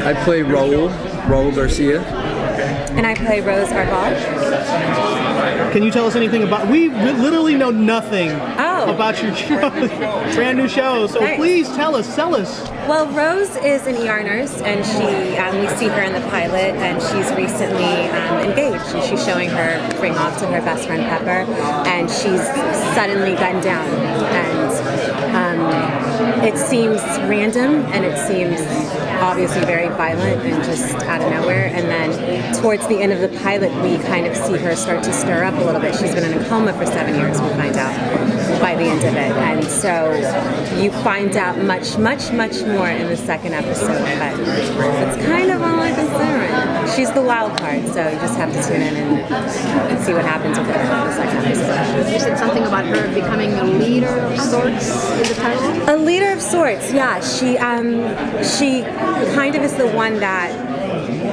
I play Raul Garcia. And I play Rose Arval. Can you tell us anything about? We literally know nothing about your show, brand new show. So please tell us, sell us. Well, Rose is an ER nurse, and we see her in the pilot, and she's recently engaged, and she's showing her ring off to her best friend Pepper, and she's suddenly gunned down, and it seems random, and it seems obviously very violent and just out of nowhere. And then towards the end of the pilot, we kind of see her start to stir up a little bit. She's been in a coma for 7 years, we find out by the end of it. And so you find out much, much, much more in the second episode. But that's kind of all I can say right now. She's the wild card, so you just have to tune in and see what happens with her in the second episode. You said something about her becoming a leader of sorts in the pilot? A leader of sorts, yeah. She kind of is the one that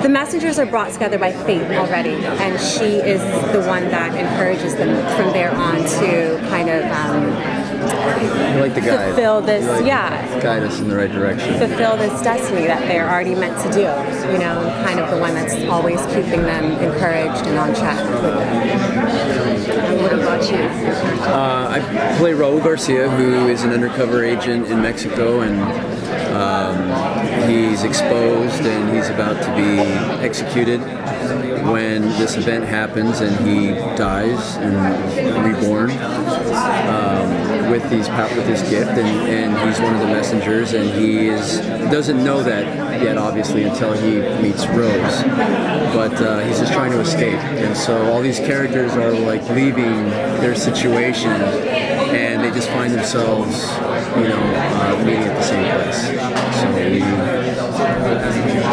the messengers are brought together by fate already, and she is the one that encourages them from there on to kind of like the guide. Fulfill this, guide us in the right direction. Fulfill this destiny that they're already meant to do, you know, and kind of the one that's always keeping them encouraged and on track with them. And what about you? I play Raul Garcia, who is an undercover agent in Mexico, and he's exposed and he's about to be executed when this event happens, and he dies and reborn with this gift, and he's one of the messengers, and he doesn't know that yet, obviously, until he meets Rose, but he's just trying to escape, and so all these characters are like leaving their situation, and they just find themselves, you know, meeting at the same place. So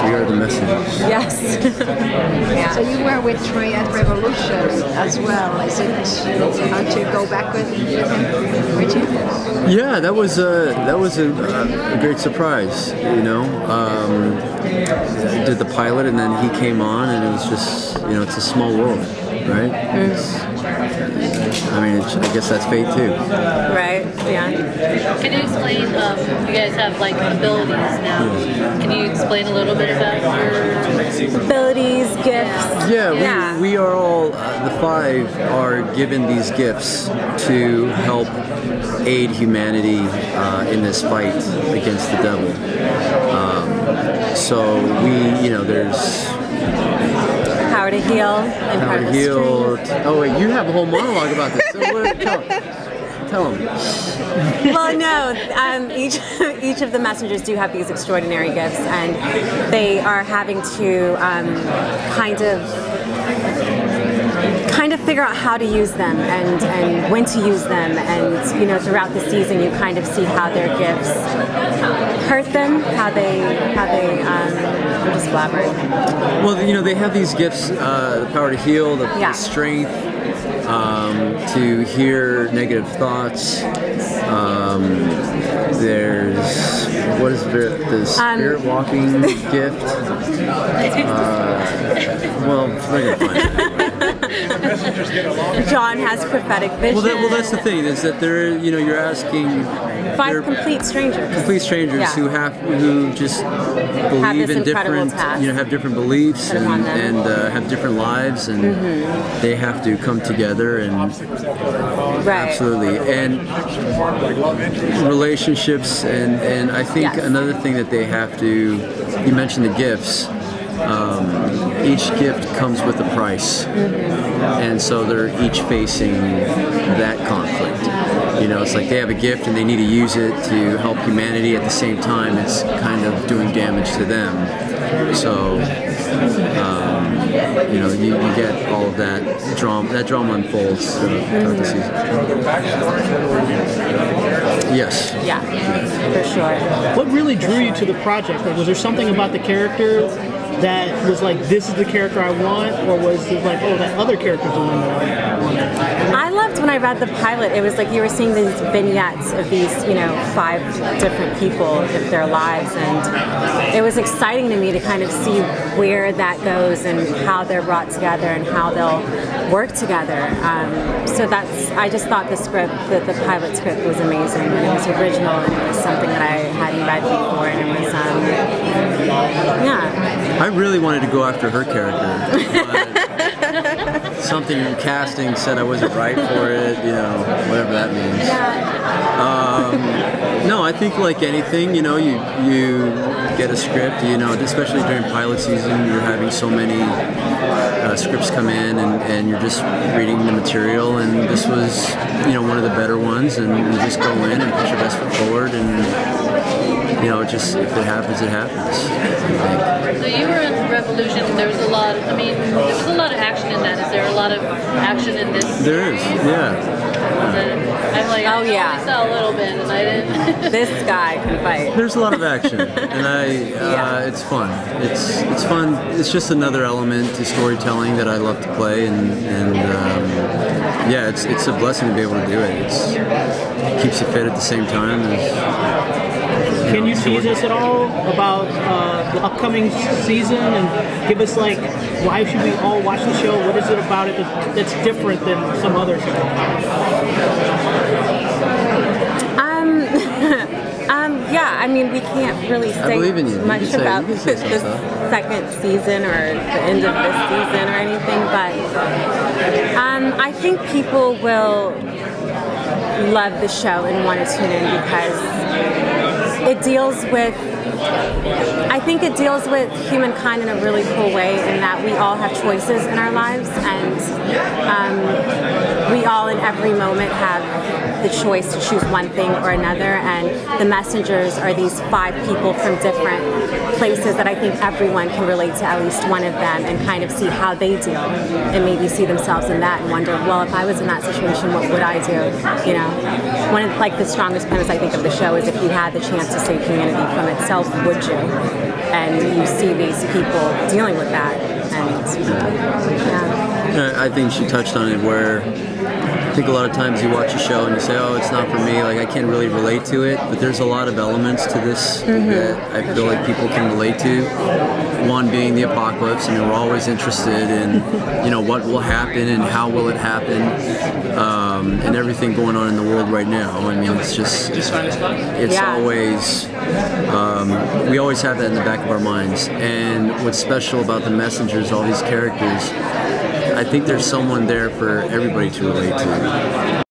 we are the messengers. Yes. Yeah. So you were with Trey at Revolution as well. Is it hard to go back with him? Yeah, that was a great surprise. You know, did the pilot, and then he came on, and it was just, you know, it's a small world, right? I mean, I guess that's fate too. Right. Yeah. Can you explain? You guys have like abilities now. Can you explain a little bit about your abilities, gifts? Yeah, we are all the 5 are given these gifts to help aid humanity in this fight against the devil. So we, you know, there's power to heal and power to heal. Oh wait, you have a whole monologue about this. So tell them. Well, no. Each of the messengers do have these extraordinary gifts, and they are having to kind of figure out how to use them and when to use them, and you know, throughout the season you kind of see how their gifts hurt them, how they I'm just blabbering. Well, you know, they have these gifts, the power to heal, the strength, to hear negative thoughts. There's the spirit walking gift. Well, we're gonna find it. John has prophetic vision. Well, that's the thing, is that they're, you know, you're asking 5 complete strangers. Complete strangers who just believe in different, you know, have different beliefs and have different lives, and they have to come together and absolutely, and relationships, and I think another thing that they have to, you mentioned the gifts. Each gift comes with a price, and so they're each facing that conflict. You know, it's like they have a gift and they need to use it to help humanity. At the same time, it's kind of doing damage to them. So, you know, you get all of that drama. That drama unfolds throughout the season. Yes. Yeah, for sure. What really drew you to the project? Like, was there something about the character that was like, this is the character I want, or was it like, oh, that other character's the one that I want? I loved when I read the pilot. It was like you were seeing these vignettes of these, 5 different people of their lives, and it was exciting to me to kind of see where that goes and how they're brought together and how they'll work together. So I just thought the pilot script was amazing, and it was original, and it was something that I hadn't read before, and it was, yeah. I really wanted to go after her character, but something in casting said I wasn't right for it, whatever that means. No, I think like anything, you get a script, especially during pilot season, you're having so many scripts come in, and you're just reading the material, and this was, one of the better ones, and you just go in and put your best foot forward, and just if it happens, it happens. So you were in Revolution. There was a lot. There was a lot of action in that. Is there a lot of action in this? There is, yeah. I'm like, oh yeah, I saw a little bit, and I didn't. This guy can fight. There's a lot of action, and it's fun. It's fun. It's just another element to storytelling that I love to play, and yeah, it's a blessing to be able to do it. It keeps you fit at the same time. Can you tease us at all about the upcoming season and give us like, why should we all watch the show? What is it about it that's different than some other shows? Yeah, we can't really say much about the second season or the end of this season or anything, but I think people will love the show and want to tune in because it deals with humankind in a really cool way, in that we all have choices in our lives, and we all in every moment have the choice to choose one thing or another, and the messengers are these 5 people from different places that I think everyone can relate to at least one of them and kind of see how they deal, and maybe see themselves in that and wonder, well, if I was in that situation, what would I do? One of the strongest premise I think of the show is, if you had the chance to save humanity from itself, would you? And you see these people dealing with that, and yeah. I think she touched on it, where I think a lot of times you watch a show and you say, oh, it's not for me, like I can't really relate to it, but there's a lot of elements to this that I feel like people can relate to. One being the apocalypse. We're always interested in, what will happen and how will it happen, and everything going on in the world right now. It's always, we always have that in the back of our minds. And what's special about the messengers, all these characters, I think there's someone there for everybody to relate to.